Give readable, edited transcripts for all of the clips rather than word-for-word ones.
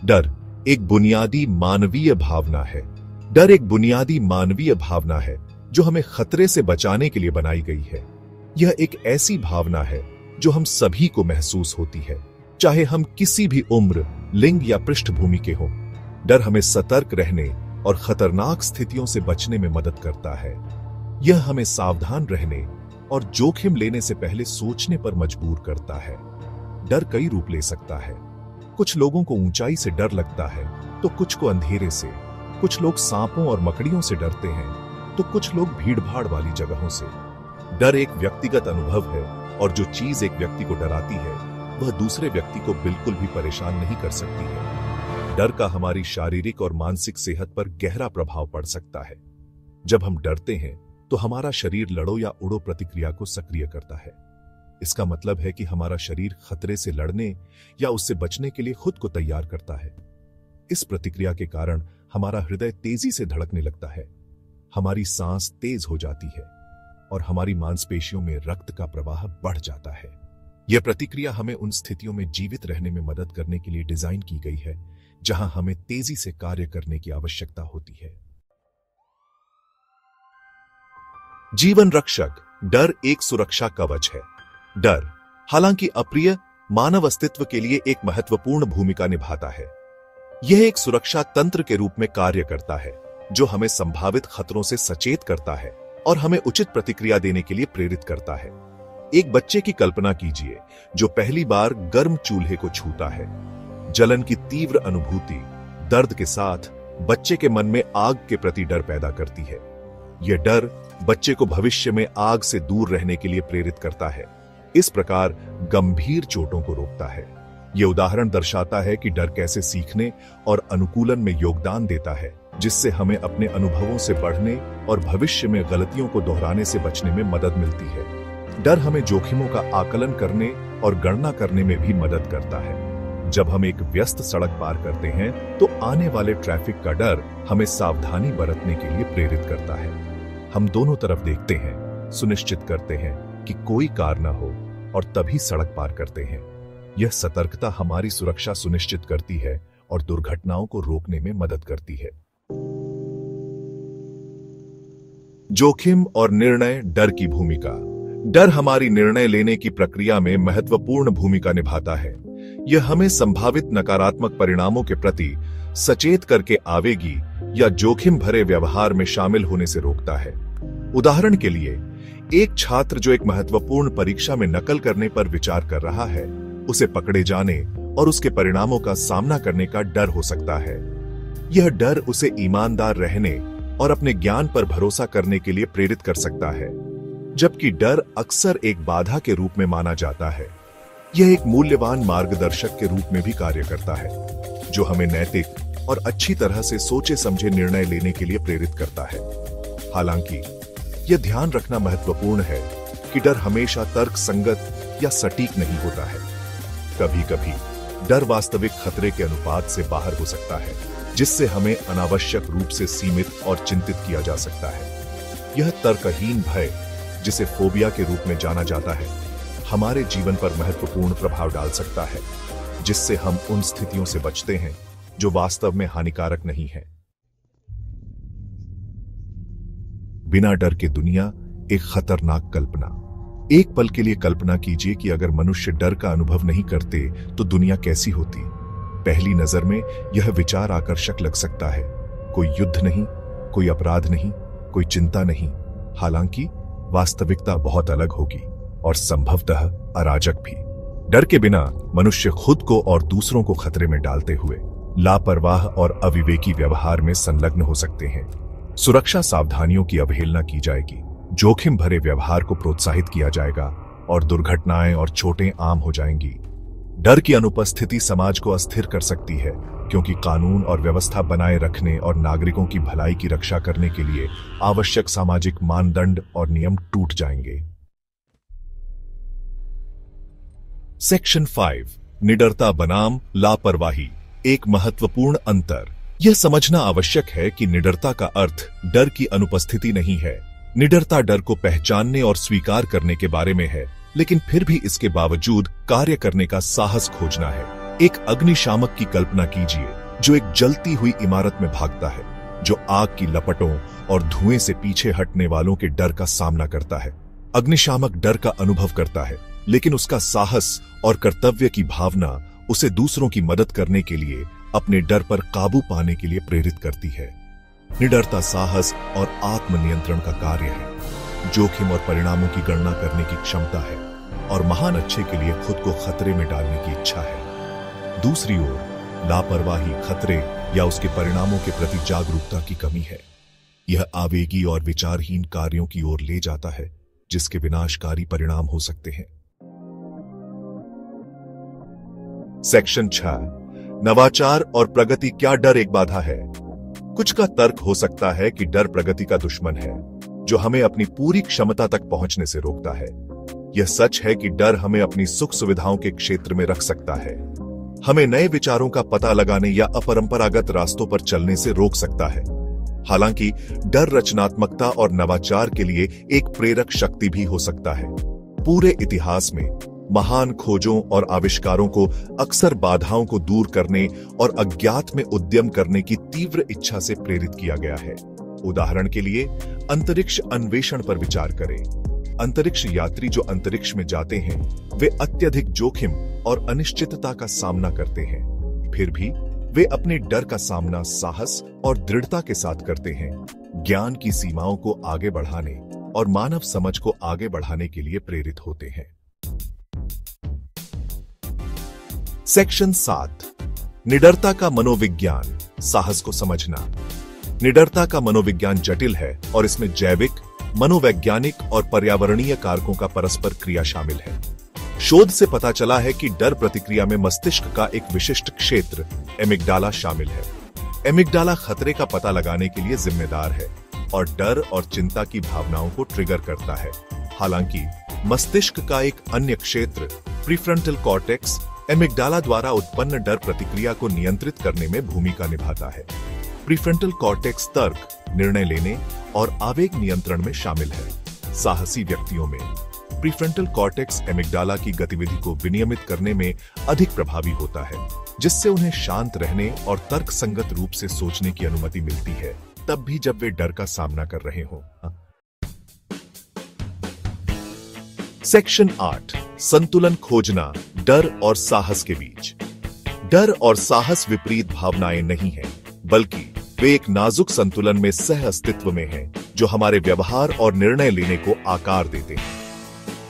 डर एक बुनियादी मानवीय भावना है। डर एक बुनियादी मानवीय भावना है जो हमें खतरे से बचाने के लिए बनाई गई है। यह एक ऐसी भावना है जो हम सभी को महसूस होती है, चाहे हम किसी भी उम्र, लिंग या पृष्ठभूमि के हों। डर हमें सतर्क रहने और खतरनाक स्थितियों से बचने में मदद करता है। यह हमें सावधान रहने और जोखिम लेने से पहले सोचने पर मजबूर करता है। डर कई रूप ले सकता है। कुछ लोगों को ऊंचाई से डर लगता है तो कुछ को अंधेरे से, कुछ लोग सांपों और मकड़ियों से डरते हैं तो कुछ लोग भीड़भाड़ वाली जगहों से। डर एक व्यक्तिगत अनुभव है और जो चीज एक व्यक्ति को डराती है वह दूसरे व्यक्ति को बिल्कुल भी परेशान नहीं कर सकती है। डर का हमारी शारीरिक और मानसिक सेहत पर गहरा प्रभाव पड़ सकता है। जब हम डरते हैं तो हमारा शरीर लड़ो या उड़ो प्रतिक्रिया को सक्रिय करता है। इसका मतलब है कि हमारा शरीर खतरे से लड़ने या उससे बचने के लिए खुद को तैयार करता है। इस प्रतिक्रिया के कारण हमारा हृदय तेजी से धड़कने लगता है, हमारी सांस तेज हो जाती है और हमारी मांसपेशियों में रक्त का प्रवाह बढ़ जाता है। यह प्रतिक्रिया हमें उन स्थितियों में जीवित रहने में मदद करने के लिए डिजाइन की गई है जहां हमें तेजी से कार्य करने की आवश्यकता होती है। जीवन रक्षक डर एक सुरक्षा कवच है। डर, हालांकि अप्रिय, मानव अस्तित्व के लिए एक महत्वपूर्ण भूमिका निभाता है। यह एक सुरक्षा तंत्र के रूप में कार्य करता है जो हमें संभावित खतरों से सचेत करता है और हमें उचित प्रतिक्रिया देने के लिए प्रेरित करता है। एक बच्चे की कल्पना कीजिए जो पहली बार गर्म चूल्हे को छूता है। जलन की तीव्र अनुभूति दर्द के साथ बच्चे के मन में आग के प्रति डर पैदा करती है। यह डर बच्चे को भविष्य में आग से दूर रहने के लिए प्रेरित करता है। इस प्रकार गंभीर चोटों को रोकता है। यह उदाहरण दर्शाता है कि डर कैसे सीखने और अनुकूलन में योगदान देता है, जिससे हमें अपने अनुभवों से बढ़ने और भविष्य में गलतियों को दोहराने से बचने में मदद मिलती है। डर हमें जोखिमों का आकलन करने और गणना करने में भी मदद करता है। जब हम एक व्यस्त सड़क पार करते हैं तो आने वाले ट्रैफिक का डर हमें सावधानी बरतने के लिए प्रेरित करता है। हम दोनों तरफ देखते हैं, सुनिश्चित करते हैं कि कोई कार न हो और तभी सड़क पार करते हैं। यह सतर्कता हमारी सुरक्षा सुनिश्चित करती है और दुर्घटनाओं को रोकने में मदद करती है। जोखिम और निर्णय डर की भूमिका। डर हमारी निर्णय लेने की प्रक्रिया में महत्वपूर्ण भूमिका निभाता है। यह हमें संभावित नकारात्मक परिणामों के प्रति सचेत करके आवेगी या जोखिम भरे व्यवहार में शामिल होने से रोकता है। उदाहरण के लिए, एक छात्र जो एक महत्वपूर्ण परीक्षा में नकल करने पर विचार कर रहा है, उसे पकड़े जाने और उसके परिणामों का सामना करने का डर हो सकता है। यह डर उसे ईमानदार रहने और अपने ज्ञान पर भरोसा करने के लिए प्रेरित कर सकता है, जबकि डर अक्सर एक बाधा के रूप में माना जाता है। यह एक मूल्यवान मार्गदर्शक के रूप में भी कार्य करता है, जो हमें नैतिक और अच्छी तरह से सोचे समझे निर्णय लेने के लिए प्रेरित करता है। हालांकि यह ध्यान रखना महत्वपूर्ण है कि डर हमेशा तर्क संगत या सटीक नहीं होता है। कभी कभी डर वास्तविक खतरे के अनुपात से बाहर हो सकता है, जिससे हमें अनावश्यक रूप से सीमित और चिंतित किया जा सकता है। यह तर्कहीन भय, जिसे फोबिया के रूप में जाना जाता है, हमारे जीवन पर महत्वपूर्ण प्रभाव डाल सकता है, जिससे हम उन स्थितियों से बचते हैं जो वास्तव में हानिकारक नहीं है। बिना डर के दुनिया एक खतरनाक कल्पना। एक पल के लिए कल्पना कीजिए कि अगर मनुष्य डर का अनुभव नहीं करते तो दुनिया कैसी होती। पहली नजर में यह विचार आकर्षक लग सकता है। कोई युद्ध नहीं, कोई अपराध नहीं, कोई चिंता नहीं। हालांकि वास्तविकता बहुत अलग होगी और संभवतः अराजक भी। डर के बिना मनुष्य खुद को और दूसरों को खतरे में डालते हुए लापरवाह और अविवेकी व्यवहार में संलग्न हो सकते हैं। सुरक्षा सावधानियों की अवहेलना की जाएगी, जोखिम भरे व्यवहार को प्रोत्साहित किया जाएगा और दुर्घटनाएं और चोटें आम हो जाएंगी। डर की अनुपस्थिति समाज को अस्थिर कर सकती है, क्योंकि कानून और व्यवस्था बनाए रखने और नागरिकों की भलाई की रक्षा करने के लिए आवश्यक सामाजिक मानदंड और नियम टूट जाएंगे। सेक्शन 5, निडरता बनाम लापरवाही। एक महत्वपूर्ण अंतर। यह समझना आवश्यक है कि निडरता का अर्थ डर की अनुपस्थिति नहीं है। निडरता डर को पहचानने और स्वीकार करने के बारे में है, लेकिन फिर भी इसके बावजूद कार्य करने का साहस खोजना है। एक अग्निशामक की कल्पना कीजिए जो एक जलती हुई इमारत में भागता है, जो आग की लपटों और धुएं से पीछे हटने वालों के डर का सामना करता है। अग्निशामक डर का अनुभव करता है, लेकिन उसका साहस और कर्तव्य की भावना उसे दूसरों की मदद करने के लिए अपने डर पर काबू पाने के लिए प्रेरित करती है। निडरता साहस और आत्मनियंत्रण का कार्य है, जोखिम और परिणामों की गणना करने की क्षमता है और महान अच्छे के लिए खुद को खतरे में डालने की इच्छा है। दूसरी ओर लापरवाही खतरे या उसके परिणामों के प्रति जागरूकता की कमी है। यह आवेगी और विचारहीन कार्यों की ओर ले जाता है जिसके विनाशकारी परिणाम हो सकते हैं। सेक्शन 6 नवाचार और प्रगति, क्या डर एक बाधा है? कुछ का तर्क हो सकता है कि डर प्रगति का दुश्मन है जो हमें अपनी पूरी क्षमता तक पहुंचने से रोकता है। यह सच है कि डर हमें अपनी सुख सुविधाओं के क्षेत्र में रख सकता है, हमें नए विचारों का पता लगाने या अपरंपरागत रास्तों पर चलने से रोक सकता है। हालांकि डर रचनात्मकता और नवाचार के लिए एक प्रेरक शक्ति भी हो सकता है। पूरे इतिहास में महान खोजों और आविष्कारों को अक्सर बाधाओं को दूर करने और अज्ञात में उद्यम करने की तीव्र इच्छा से प्रेरित किया गया है। उदाहरण के लिए अंतरिक्ष अन्वेषण पर विचार करें। अंतरिक्ष यात्री जो अंतरिक्ष में जाते हैं वे अत्यधिक जोखिम और अनिश्चितता का सामना करते हैं, फिर भी वे अपने डर का सामना साहस और दृढ़ता के साथ करते हैं, ज्ञान की सीमाओं को आगे बढ़ाने और मानव समझ को आगे बढ़ाने के लिए प्रेरित होते हैं। सेक्शन 7 निडरता का मनोविज्ञान, साहस को समझना। निडरता का मनोविज्ञान जटिल है और इसमें जैविक, मनोवैज्ञानिक और पर्यावरणीय कारकों का परस्पर क्रिया शामिल है। शोध से पता चला है कि डर प्रतिक्रिया में मस्तिष्क का एक विशिष्ट क्षेत्र एमिग्डाला शामिल है। एमिग्डाला खतरे का पता लगाने के लिए जिम्मेदार है और डर और चिंता की भावनाओं को ट्रिगर करता है। हालांकि मस्तिष्क का एक अन्य क्षेत्र प्रीफ्रंटल कॉर्टेक्स एमिग्डाला द्वारा उत्पन्न डर प्रतिक्रिया को नियंत्रित करने में भूमिका निभाता है। प्रीफ्रंटल कॉर्टेक्स तर्क, निर्णय लेने और आवेग नियंत्रण में शामिल है। साहसी व्यक्तियों में प्रीफ्रंटल कॉर्टेक्स एमिग्डाला की गतिविधि को विनियमित करने में अधिक प्रभावी होता है, जिससे उन्हें शांत रहने और तर्कसंगत रूप से सोचने की अनुमति मिलती है, तब भी जब वे डर का सामना कर रहे हों। सेक्शन 8 संतुलन खोजना, डर और साहस के बीच। डर और साहस विपरीत भावनाएं नहीं हैं, बल्कि वे एक नाजुक संतुलन में सह अस्तित्व में हैं, जो हमारे व्यवहार और निर्णय लेने को आकार देते हैं।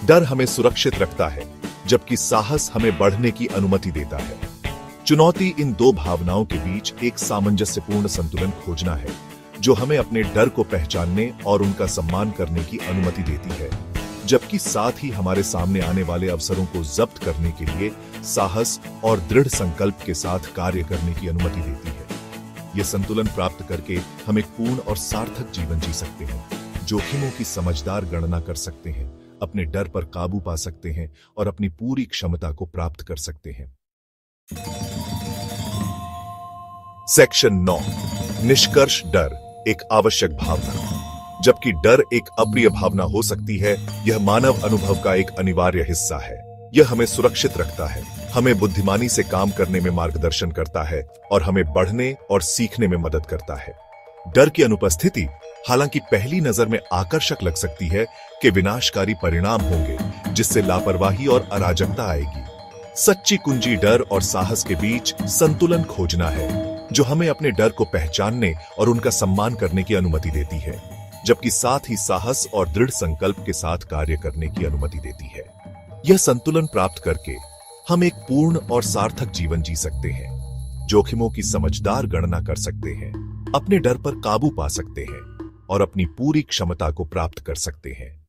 डर हमें सुरक्षित रखता है, जबकि साहस हमें बढ़ने की अनुमति देता है। चुनौती इन दो भावनाओं के बीच एक सामंजस्यपूर्ण संतुलन खोजना है, जो हमें अपने डर को पहचानने और उनका सम्मान करने की अनुमति देती है, जबकि साथ ही हमारे सामने आने वाले अवसरों को जब्त करने के लिए साहस और दृढ़ संकल्प के साथ कार्य करने की अनुमति देती है। यह संतुलन प्राप्त करके हम एक पूर्ण और सार्थक जीवन जी सकते हैं, जोखिमों की समझदार गणना कर सकते हैं, अपने डर पर काबू पा सकते हैं और अपनी पूरी क्षमता को प्राप्त कर सकते हैं। सेक्शन 9 निष्कर्ष, डर एक आवश्यक भावना। जबकि डर एक अप्रिय भावना हो सकती है, यह मानव अनुभव का एक अनिवार्य हिस्सा है। यह हमें सुरक्षित रखता है, हमें बुद्धिमानी से काम करने में मार्गदर्शन करता है और हमें बढ़ने और सीखने में मदद करता है। डर की अनुपस्थिति हालांकि पहली नजर में आकर्षक लग सकती है कि विनाशकारी परिणाम होंगे, जिससे लापरवाही और अराजकता आएगी। सच्ची कुंजी डर और साहस के बीच संतुलन खोजना है, जो हमें अपने डर को पहचानने और उनका सम्मान करने की अनुमति देती है, जबकि साथ ही साहस और दृढ़ संकल्प के साथ कार्य करने की अनुमति देती है। यह संतुलन प्राप्त करके हम एक पूर्ण और सार्थक जीवन जी सकते हैं, जोखिमों की समझदार गणना कर सकते हैं, अपने डर पर काबू पा सकते हैं और अपनी पूरी क्षमता को प्राप्त कर सकते हैं।